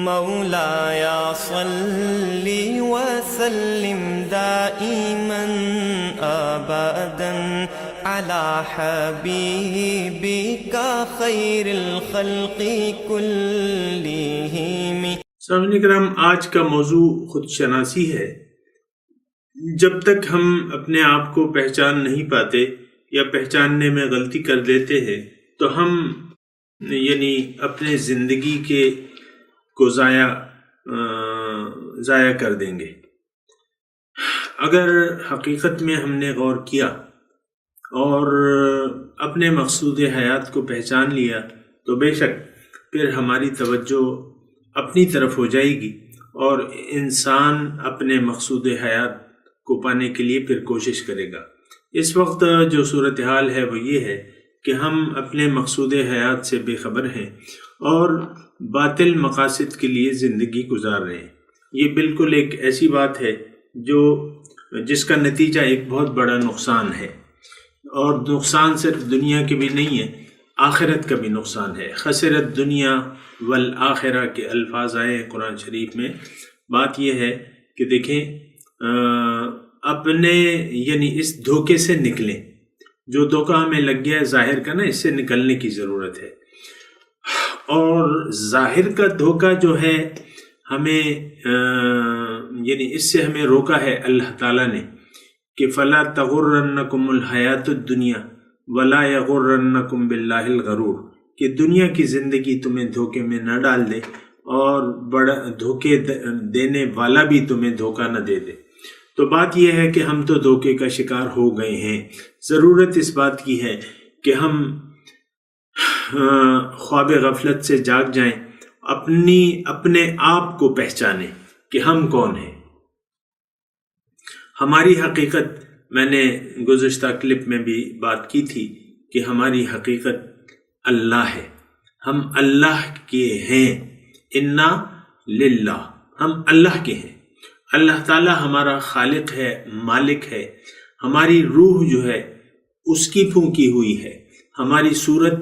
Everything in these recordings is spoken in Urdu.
مولایا صلی وسلم دائما ابدا علی حبیبک خیر الخلق کلہم۔ سامعین کرام، آج کا موضوع خود شناسی ہے۔ جب تک ہم اپنے آپ کو پہچان نہیں پاتے یا پہچاننے میں غلطی کر دیتے ہیں تو ہم اپنے زندگی کو ضائع کر دیں گے۔ اگر حقیقت میں ہم نے غور کیا اور اپنے مقصود حیات کو پہچان لیا تو بے شک پھر ہماری توجہ اپنی طرف ہو جائے گی اور انسان اپنے مقصود حیات کو پانے کے لیے پھر کوشش کرے گا۔ اس وقت جو صورتحال ہے وہ یہ ہے کہ ہم اپنے مقصود حیات سے بے خبر ہیں اور باطل مقاصد کے لیے زندگی گزار رہے ہیں۔ یہ بالکل ایک ایسی بات ہے جس کا نتیجہ ایک بہت بڑا نقصان ہے، اور نقصان صرف دنیا کے بھی نہیں ہے، آخرت کا بھی نقصان ہے۔ خسرت دنیا والآخرہ کے الفاظ آئے قرآن شریف میں۔ بات یہ ہے کہ دیکھیں، اپنے اس دھوکے سے نکلیں۔ جو دھوکہ ہمیں لگ گیا ہے ظاہر کا نا، اس سے نکلنے کی ضرورت ہے۔ اور ظاہر کا دھوکہ جو ہے ہمیں اس سے ہمیں روکا ہے اللہ تعالیٰ نے کہ فَلَا تَغُرَّنَّكُمُ الْحَيَاةُ الدُّنْيَا وَلَا يَغُرَّنَّكُمْ بِاللَّهِ الْغَرُورُ، کہ دنیا کی زندگی تمہیں دھوکے میں نہ ڈال دے اور بڑا دھوکے دینے والا بھی تمہیں دھوکہ نہ دے دے۔ تو بات یہ ہے کہ ہم تو دھوکے کا شکار ہو گئے ہیں۔ ضرورت اس بات کی ہے کہ ہم خواب غفلت سے جاگ جائیں، اپنے آپ کو پہچانیں کہ ہم کون ہیں۔ ہماری حقیقت، میں نے گزشتہ کلپ میں بھی بات کی تھی کہ ہماری حقیقت اللہ ہے۔ ہم اللہ کے ہیں، انا للہ، ہم اللہ کے ہیں۔ اللہ تعالیٰ ہمارا خالق ہے، مالک ہے۔ ہماری روح جو ہے اس کی پھونکی ہوئی ہے، ہماری صورت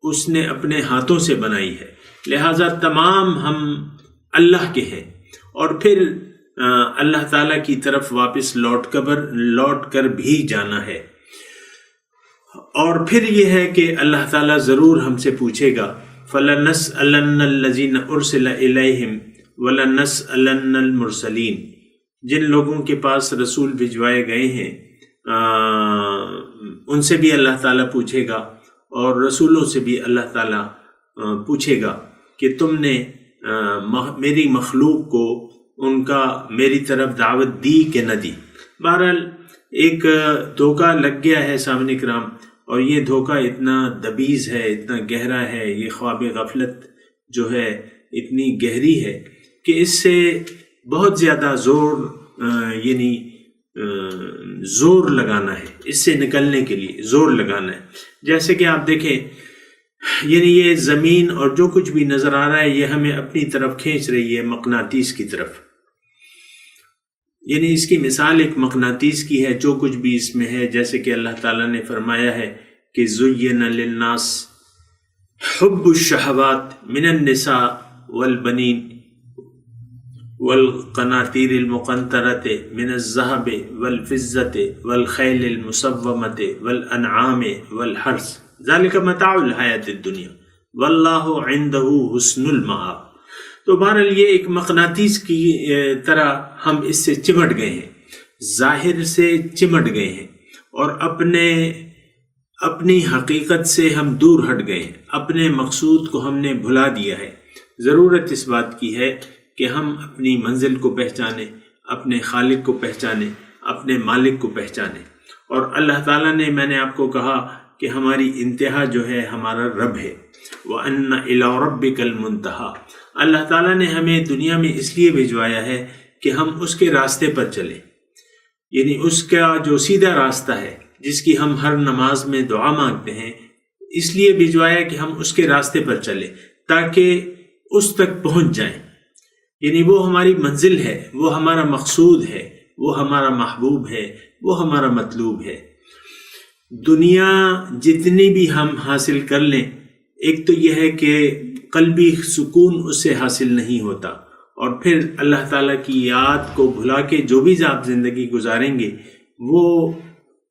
اس نے اپنے ہاتھوں سے بنائی ہے، لہٰذا تمام ہم اللہ کے ہیں۔ اور پھر اللہ تعالیٰ کی طرف واپس لوٹ کر بھی جانا ہے۔ اور پھر یہ ہے کہ اللہ تعالیٰ ضرور ہم سے پوچھے گا فَلَنَسْأَلَنَّ الَّذِينَ أُرْسِلَ إِلَيْهِمْ وَلَنَسْأَلَنَّ الْمُرْسَلِينَ۔ جن لوگوں کے پاس رسول بھجوائے گئے ہیں ان سے بھی اللہ تعالیٰ پوچھے گا، اور رسولوں سے بھی اللہ تعالیٰ پوچھے گا کہ تم نے میری مخلوق کو ان کا میری طرف دعوت دی کہ نہ دی۔ بہرحال ایک دھوکہ لگ گیا ہے سامنے کرام، اور یہ دھوکہ اتنا دبیز ہے، اتنا گہرا ہے، یہ خواب غفلت جو ہے اتنی گہری ہے کہ اس سے بہت زیادہ زور لگانا ہے، اس سے نکلنے کے لیے زور لگانا ہے۔ جیسے کہ آپ دیکھیں، یہ زمین اور جو کچھ بھی نظر آ رہا ہے یہ ہمیں اپنی طرف کھینچ رہی ہے، مقناطیس کی طرف۔ اس کی مثال ایک مقناطیس کی ہے، جو کچھ بھی اس میں ہے، جیسے کہ اللہ تعالیٰ نے فرمایا ہے کہ زُيِّنَ لِلنَّاسِ حُبُّ الشَّهَوَاتِ مِنَ النِّسَاءِ وَالْبَنِينَ والقناطیر المقنطرۃ من الذهب والفضة والخیل المسومۃ والانعام والحرث ذلک متاع الحیاۃ الدنیا واللہ عندہ حسن المآب۔ تو بہرحال یہ ایک مقناطیس کی طرح ہم اس سے چمٹ گئے ہیں، ظاہر سے چمٹ گئے ہیں، اور اپنی حقیقت سے ہم دور ہٹ گئے ہیں، اپنے مقصود کو ہم نے بھلا دیا ہے۔ ضرورت اس بات کی ہے کہ ہم اپنی منزل کو پہچانیں، اپنے خالق کو پہچانیں، اپنے مالک کو پہچانیں۔ اور اللہ تعالیٰ نے، میں نے آپ کو کہا کہ ہماری انتہا جو ہے ہمارا رب ہے، وَأَنَّ إِلَىٰ رَبِّكَ الْمُنْتَهَىٰ۔ اللہ تعالیٰ نے ہمیں دنیا میں اس لیے بھیجوایا ہے کہ ہم اس کے راستے پر چلیں، اس کا جو سیدھا راستہ ہے جس کی ہم ہر نماز میں دعا مانگتے ہیں، اس لیے بھیجوایا کہ ہم اس کے راستے پر چلیں تاکہ اس تک پہنچ جائیں۔ وہ ہماری منزل ہے، وہ ہمارا مقصود ہے، وہ ہمارا محبوب ہے، وہ ہمارا مطلوب ہے۔ دنیا جتنی بھی ہم حاصل کر لیں، ایک تو یہ ہے کہ قلبی سکون اس سے حاصل نہیں ہوتا، اور پھر اللہ تعالیٰ کی یاد کو بھلا کے جو بھی آپ زندگی گزاریں گے وہ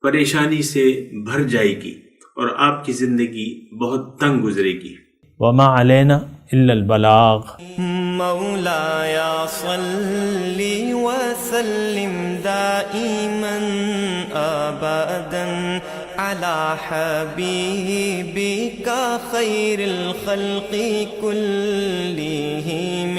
پریشانی سے بھر جائے گی اور آپ کی زندگی بہت تنگ گزرے گی۔ وما علینا الا البلاغ۔ مولاي صل وسلم دائما ابدا على حبيبك خير الخلق كلهم